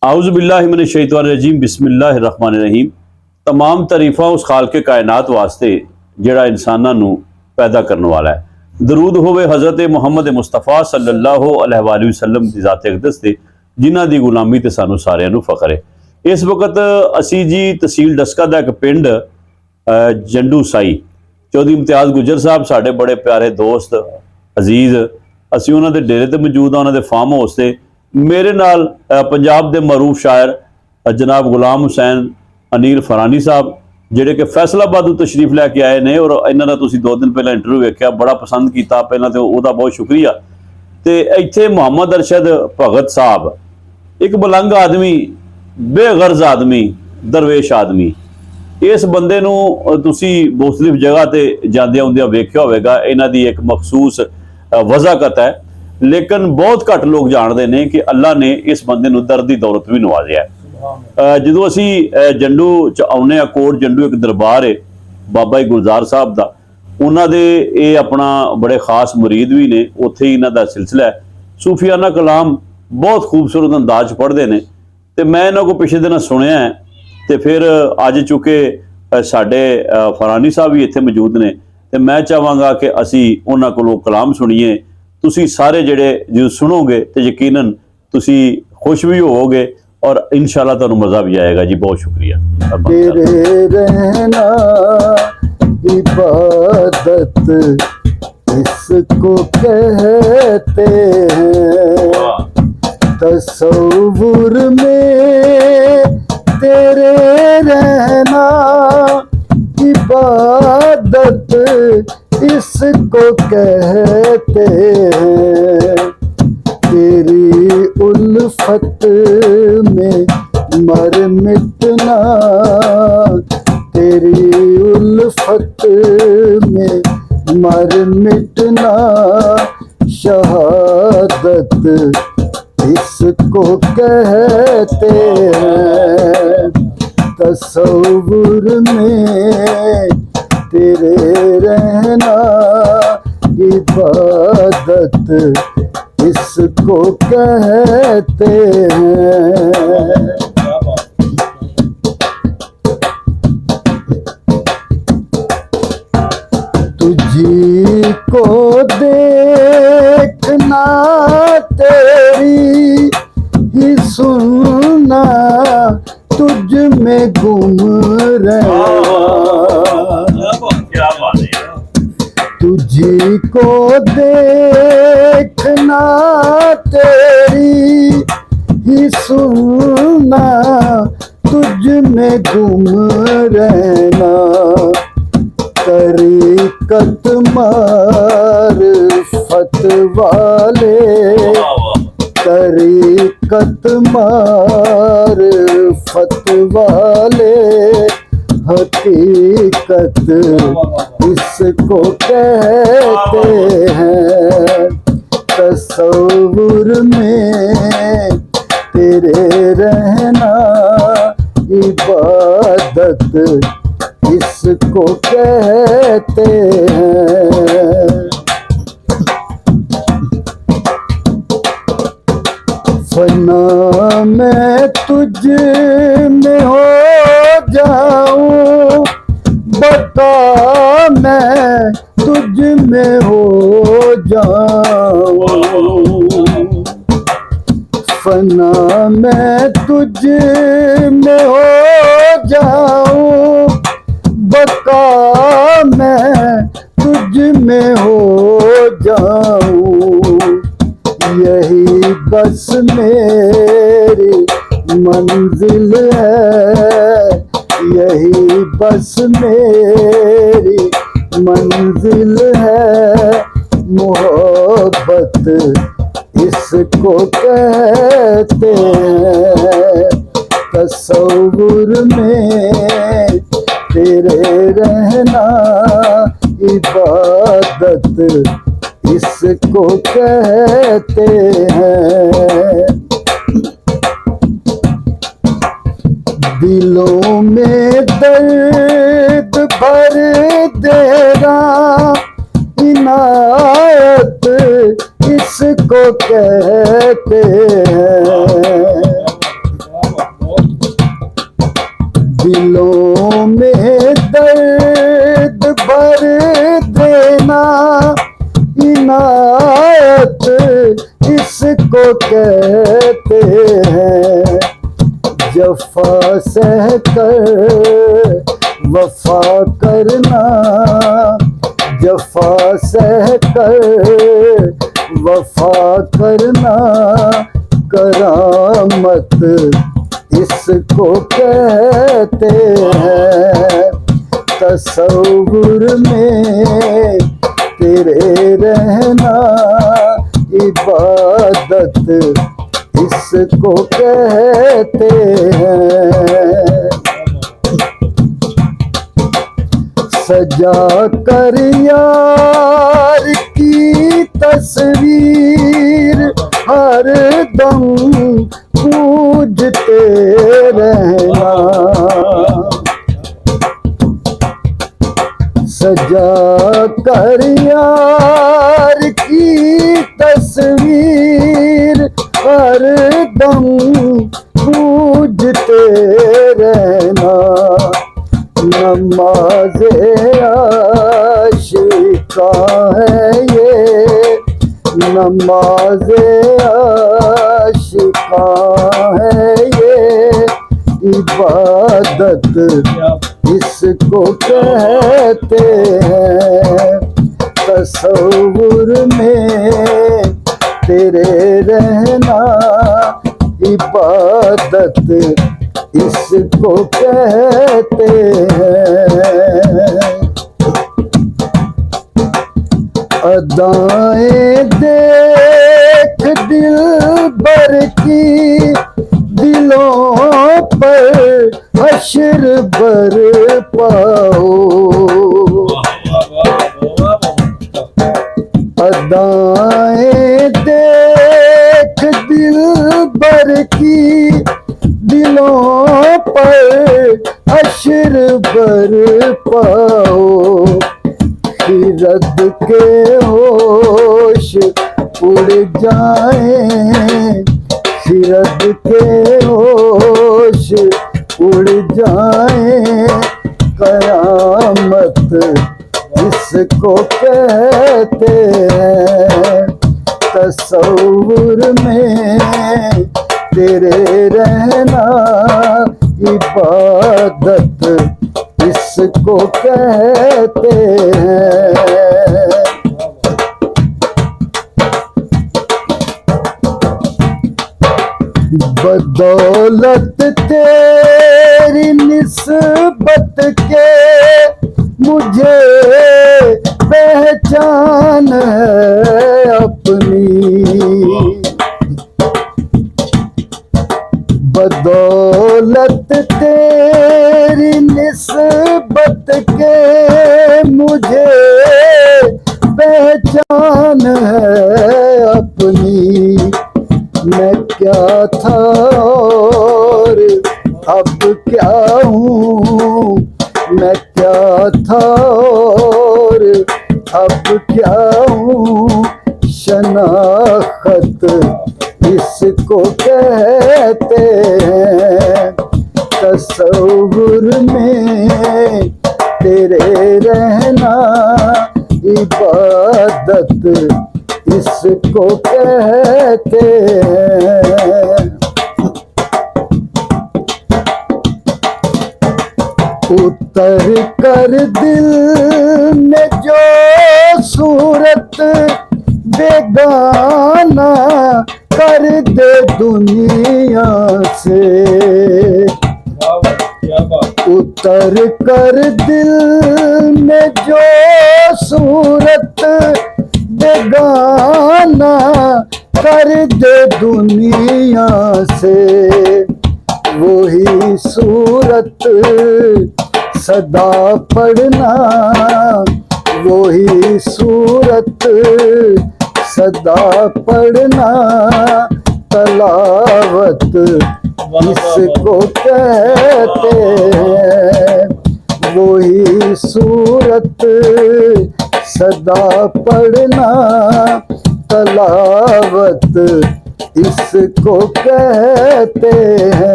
आउज़ु बिल्लाहि मिनश शैतानिर रजीम बिस्मिल्लाहिर रहमानिर रहीम। तमाम तारीफ़ां उस खालके कायनात वास्ते जिहड़ा इंसानां नूं पैदा करने वाला है। दरूद होवे हज़रत मुहम्मद मुस्तफ़ा सल्लल्लाहु अलैहि वसल्लम दी ज़ात अक़दस ते जिन्हां दी गुलामी ते सानूं सारिआं नूं फ़ख्र है। इस वक्त असी जी तहसील डस्का दा एक पिंड जंडू साई चौधरी इम्तियाज़ गुजर साहब साढ़े बड़े प्यारे दोस्त अजीज़, असी उन्हां दे डेरे ते मौजूद हाँ, उन्हां दे फार्म हाउस ते। मेरे नाल पंजाब के मरूफ शायर जनाब गुलाम हुसैन अनील फरानी साहब जिहड़े कि फैसलाबाद तशरीफ लैके आए ने, और इन्हां दा तुसीं 2 दिन पहले इंटरव्यू वेख्या, बड़ा पसंद किया। पहला तो वह बहुत शुक्रिया। तो इत्थे मोहम्मद अरशद भगत साहब एक मलंग आदमी, बेगर्ज आदमी, दरवेश आदमी। इस बंदे नूं तुसीं मुख्तलिफ जगह पर जांदियां आउंदियां वेख्या होवेगा। इन्हां दी एक मखसूस वज़ाकत है, लेकिन बहुत घट लोग जानते हैं कि अल्लाह ने इस बंदे नूं दर्द दी दौलत भी नवाजिया है। जो असी जंडू च आने, कोट जंडू एक दरबार है बाबा गुलजार साहब का, उन्होंने ये अपना बड़े खास मुरीद भी ने, उत्थे ही इन्हां दा सिलसिला है। सूफियाना कलाम बहुत खूबसूरत अंदाज पढ़ते हैं, तो मैं इन्हों को पिछले दिन सुनिया है। तो फिर अज चूँकि साडे फरानी साहब भी इत्थे मौजूद ने, तो मैं चाहांगा कि असी उन्हां कोलों कलाम सुनीए। तुसी सारे जिहड़े जो सुनोगे तो यकीनन तुसी खुश भी होवोगे और इंशाल्लाह तुहानू मज़ा भी आएगा जी। बहुत शुक्रिया। तेरे रहना इबादत इसको कहते हैं, तसव्वुर में तेरे रहना इबादत इसको कहते हैं। तेरी उल्फत में मर मिटना, तेरी उल्फत में मर मिटना, शहादत इसको कहते हैं। तसव्वुर में तेरे रहना इबादत इसको कहते हैं। तुझी को देखना, तेरी ही सुनना, तुझ में गुम तुझी को देखना, तेरी ही सुनना, तुझ में गुम रहना। तरीकत मारिफत वाले, तरीकत मारिफत वाले, हकीकत इसको कहते हैं। तसव्वुर में तेरे रहना इबादत इसको कहते हैं। फना मैं तुझ में हो जाऊं, बता मैं तुझ में हो जाऊं। फना मैं तुझ में हो जाऊं, बका मैं तुझ में हो जाऊं। यही बस मेरी मंजिल है, यही बस मेरी मंजिल है। मोहब्बत इसको कहते हैं। तसव्वुर में तेरे रहना इबादत इसको कहते हैं। दिलों में दर्द भर देगा इनायत इसको कहते हैं। दिलों में दर्द भर देना इनायत इसको कहते हैं। जफा सह कर वफा करना, जफा सह कर वफा करना करामत इसको कहते हैं। तसव्वुर में तेरे रहना इबादत इसको कहते हैं। सजा कर यार की तस्वीर हर दम पूजते रहना। सजा कर यार की तस्वीर हर दम पूजते रहना। नमाज़े आशिका है ये, नमाज़े आशिका है ये, इबादत इसको कहते हैं। तसव्वुर में तेरे रहना इबादत इसको कहते हैं। अदाएं देख दिल भर की दिलों पर हश्र बरपाओ। अदाएं देख दिल भर की दिलों पर हश्र बरपाओ। खिरद के होश उड़ जाएं, खिरद के होश उड़ जाएं, कयामत इसको कहते हैं। तसव्वुर में तेरे रहना इबादत इसको कहते हैं। बदौलत तेरी निस्बत के मुझे पहचान है अपनी। बदौलत तेरी निस्बत के मुझे पहचान है अपनी। मैं क्या था और अब क्या हूँ, मैं क्या था और अब क्या हूँ, शनाख्त इसको कहते हैं। तसव्वुर में तेरे रहना इबादत इसको कहते हैं। उतर कर दिल में जो सूरत बेगाना कर दे दुनिया से। उतर कर दिल में जो सूरत बेगाना कर दे दुनिया से। वही सूरत सदा पढ़ना, वही सूरत सदा पढ़ना, तलावत इसको कहते हैं। वही सूरत सदा पढ़ना, तलावत इसको कहते हैं।